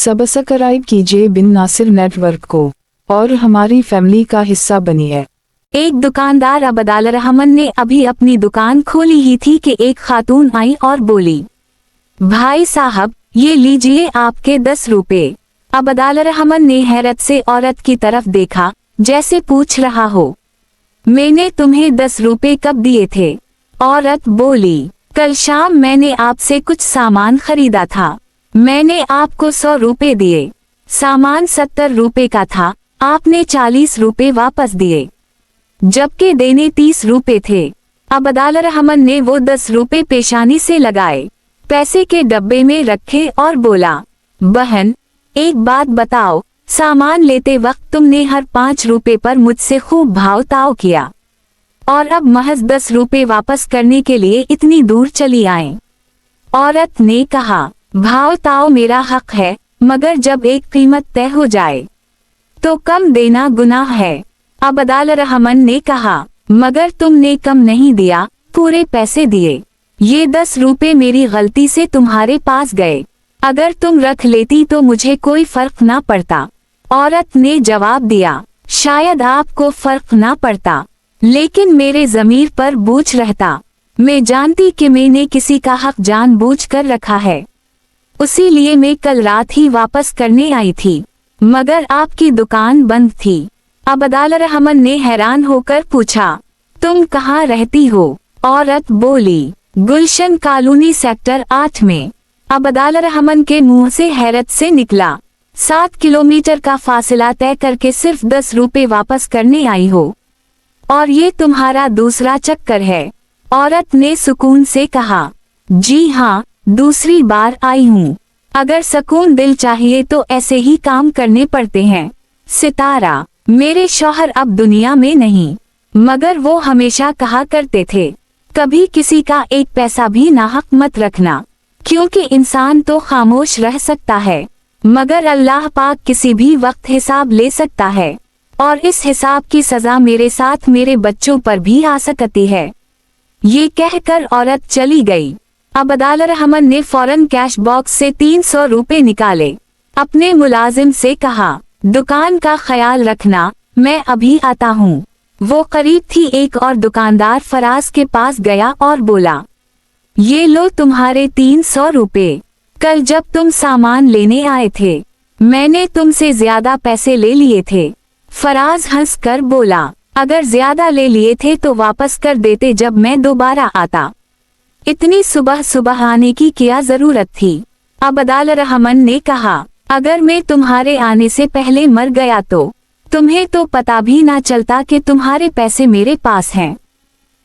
Subscribe कीजिए बिन Nasir network को और हमारी फैमिली का हिस्सा बनिए। एक दुकानदार अब्दुल-रहमान ने अभी अपनी दुकान खोली ही थी कि एक खातून आई और बोली, भाई साहब ये लीजिए आपके 10 रुपए। अब्दुल-रहमान ने हैरत से औरत की तरफ देखा, जैसे पूछ रहा हो, मैंने तुम्हें 10 रुपए कब दिए थे? औरत बोली, कल शाम मैंने आपसे कुछ सामान खरीदा था, मैंने आपको 100 रुपए दिए। सामान 70 रुपए का था, आपने 40 रुपए वापस दिए, जबकि देने 30 रुपए थे। अब्दुल-रहमान ने वो 10 रुपए पेशानी से लगाए, पैसे के डब्बे में रखे और बोला, बहन एक बात बताओ, सामान लेते वक्त तुमने हर 5 रुपए पर मुझसे खूब भाव ताव किया और अब महज 10 रुपए वापस करने के लिए इतनी दूर चली आए। औरत ने कहा, भाव ताव मेरा हक है, मगर जब एक कीमत तय हो जाए तो कम देना गुनाह है। अब्दुल-रहमान ने कहा, मगर तुमने कम नहीं दिया, पूरे पैसे दिए। ये 10 रुपए मेरी गलती से तुम्हारे पास गए, अगर तुम रख लेती तो मुझे कोई फर्क ना पड़ता। औरत ने जवाब दिया, शायद आपको फर्क ना पड़ता, लेकिन मेरे ज़मीर पर बोझ रहता। मैं जानती कि मैंने किसी का हक जानबूझकर रखा है, उसी लिए मैं कल रात ही वापस करने आई थी, मगर आपकी दुकान बंद थी। अब्दुल-रहमान ने हैरान होकर पूछा, तुम कहाँ रहती हो? औरत बोली, गुलशन कॉलोनी सेक्टर 8 में। अब्दुल-रहमान के मुंह से हैरत से निकला, 7 किलोमीटर का फासला तय करके सिर्फ 10 रुपए वापस करने आई हो, और ये तुम्हारा दूसरा चक्कर है। औरत ने सुकून से कहा, जी हाँ, दूसरी बार आई हूँ। अगर सुकून दिल चाहिए तो ऐसे ही काम करने पड़ते हैं। सितारा, मेरे शौहर अब दुनिया में नहीं, मगर वो हमेशा कहा करते थे, कभी किसी का एक पैसा भी नाहक मत रखना, क्योंकि इंसान तो खामोश रह सकता है, मगर अल्लाह पाक किसी भी वक्त हिसाब ले सकता है, और इस हिसाब की सजा मेरे साथ मेरे बच्चों पर भी आ सकती है। ये कहकर औरत चली गई। अब्दुल-रहमान ने फौरन कैश बॉक्स से 300 रुपए निकाले, अपने मुलाजिम से कहा, दुकान का ख्याल रखना, मैं अभी आता हूँ। वो करीब थी एक और दुकानदार फराज के पास गया और बोला, ये लो तुम्हारे 300 रुपए, कल जब तुम सामान लेने आए थे मैंने तुमसे ज्यादा पैसे ले लिए थे। फराज हंसकर बोला, अगर ज्यादा ले लिए थे तो वापस कर देते जब मैं दोबारा आता, इतनी सुबह सुबह आने की क्या जरूरत थी? अब्दुल-रहमान ने कहा, अगर मैं तुम्हारे आने से पहले मर गया तो तुम्हें तो पता भी ना चलता कि तुम्हारे पैसे मेरे पास हैं,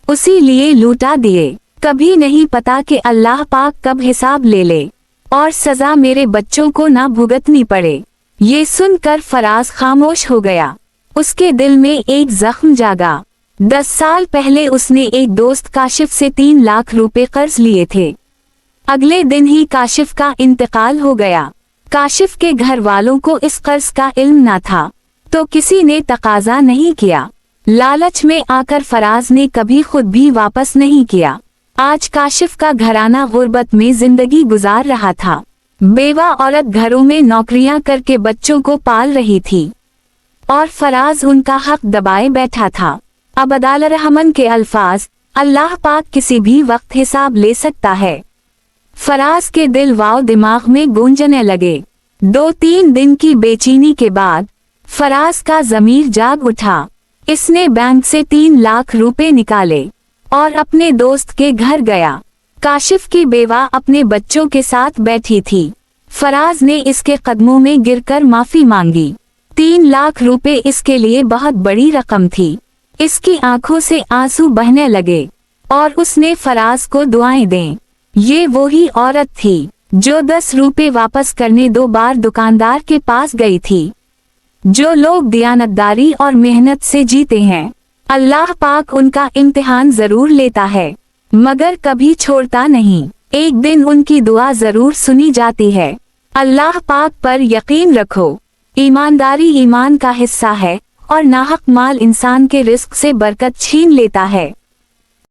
उसी लिए लूटा दिए। कभी नहीं पता कि अल्लाह पाक कब हिसाब ले ले और सजा मेरे बच्चों को ना भुगतनी पड़े। ये सुनकर फराज खामोश हो गया, उसके दिल में एक जख्म जागा। 10 साल पहले उसने एक दोस्त काशिफ से 3 लाख रुपए कर्ज लिए थे। अगले दिन ही काशिफ का इंतकाल हो गया। काशिफ के घर वालों को इस कर्ज का इल्म न था, तो किसी ने तकाजा नहीं किया। लालच में आकर फराज ने कभी खुद भी वापस नहीं किया। आज काशिफ का घराना गुर्बत में जिंदगी गुजार रहा था। बेवा औरत घरों में नौकरियां करके बच्चों को पाल रही थी और फराज उनका हक दबाए बैठा था। अब्दुल-रहमान के अल्फाज, अल्लाह पाक किसी भी वक्त हिसाब ले सकता है, फराज के दिल वाव दिमाग में गूंजने लगे। 2-3 दिन की बेचैनी के बाद फराज का ज़मीर जाग उठा। इसने बैंक से 3 लाख रुपए निकाले और अपने दोस्त के घर गया। काशिफ की बेवा अपने बच्चों के साथ बैठी थी। फराज ने इसके कदमों में गिरकर माफी मांगी। 3 लाख रुपए इसके लिए बहुत बड़ी रकम थी। इसकी आंखों से आंसू बहने लगे और उसने फराज को दुआएं दें। ये वही औरत थी जो 10 रुपए वापस करने 2 बार दुकानदार के पास गई थी। जो लोग दियानतदारी और मेहनत से जीते हैं, अल्लाह पाक उनका इम्तिहान जरूर लेता है, मगर कभी छोड़ता नहीं। एक दिन उनकी दुआ जरूर सुनी जाती है। अल्लाह पाक पर यकीन रखो। ईमानदारी ईमान का हिस्सा है और नाहक माल इंसान के रिस्क से बरकत छीन लेता है।